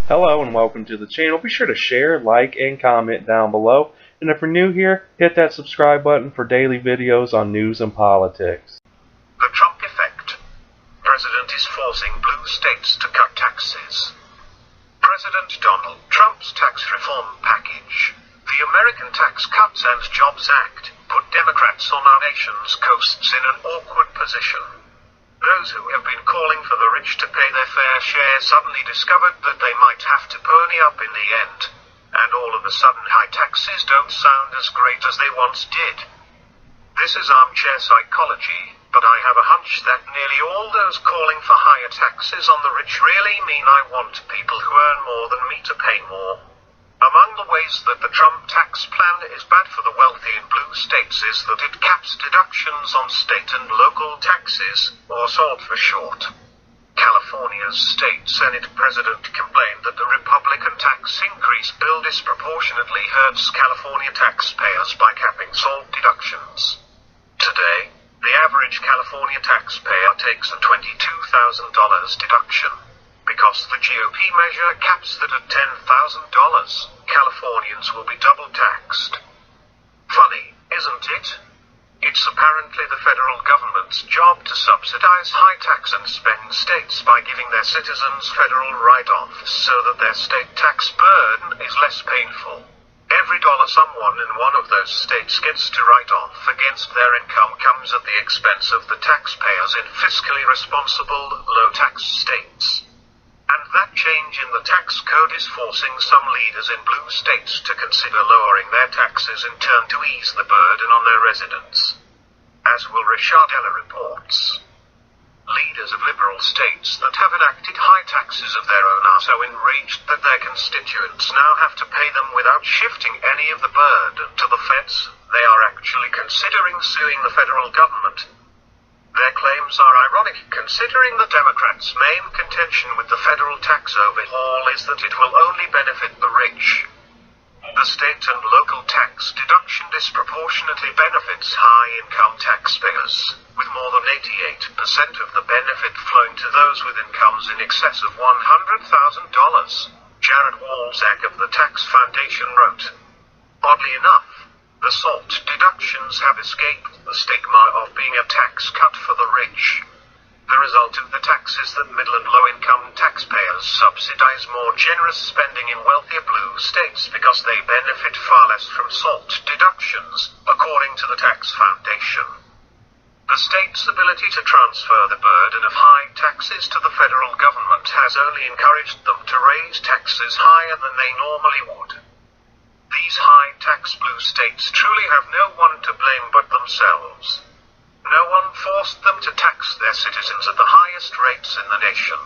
Hello and welcome to the channel. Be sure to share, like, and comment down below. And if you're new here, hit that subscribe button for daily videos on news and politics. The Trump effect. President is forcing blue states to cut taxes. President Donald Trump's tax reform package, the American Tax Cuts and Jobs Act, put Democrats on our nation's coasts in an awkward position. Those who have been calling for the rich to pay their fair share suddenly discovered that they might have to pony up in the end, and all of a sudden high taxes don't sound as great as they once did. This is armchair psychology, but I have a hunch that nearly all those calling for higher taxes on the rich really mean I want people who earn more than me to pay more. Among the ways that the Trump tax plan is bad for the wealthy in blue states is that it caps deductions on state and local taxes, or SALT for short. California's state Senate president complained that the Republican tax increase bill disproportionately hurts California taxpayers by capping SALT deductions. Today, the average California taxpayer takes a $22,000 deduction. Because the GOP measure caps that at $10,000, Californians will be double taxed. Funny, isn't it? It's apparently the federal government's job to subsidize high tax and spend states by giving their citizens federal write-offs so that their state tax burden is less painful. Every dollar someone in one of those states gets to write off against their income comes at the expense of the taxpayers in fiscally responsible, low-tax states. And that change in the tax code is forcing some leaders in blue states to consider lowering their taxes in turn to ease the burden on their residents. As Will Rashadella reports, leaders of liberal states that have enacted high taxes of their own are so enraged that their constituents now have to pay them without shifting any of the burden to the feds. They are actually considering suing the federal government. Their claims are ironic, considering the Democrats' main contention with the federal tax overhaul is that it will only benefit the rich. The state and local tax deduction disproportionately benefits high-income taxpayers, with more than 88% of the benefit flowing to those with incomes in excess of $100,000, Jared Walczak of the Tax Foundation wrote. Oddly enough, the SALT deductions have escaped the stigma of being a tax cut for the rich. The result of the tax is that middle and low-income taxpayers subsidize more generous spending in wealthier blue states because they benefit far less from SALT deductions, according to the Tax Foundation. The state's ability to transfer the burden of high taxes to the federal government has only encouraged them to raise taxes higher than they normally would. These high-tax blue states truly have no one to blame but themselves. No one forced them to tax their citizens at the highest rates in the nation.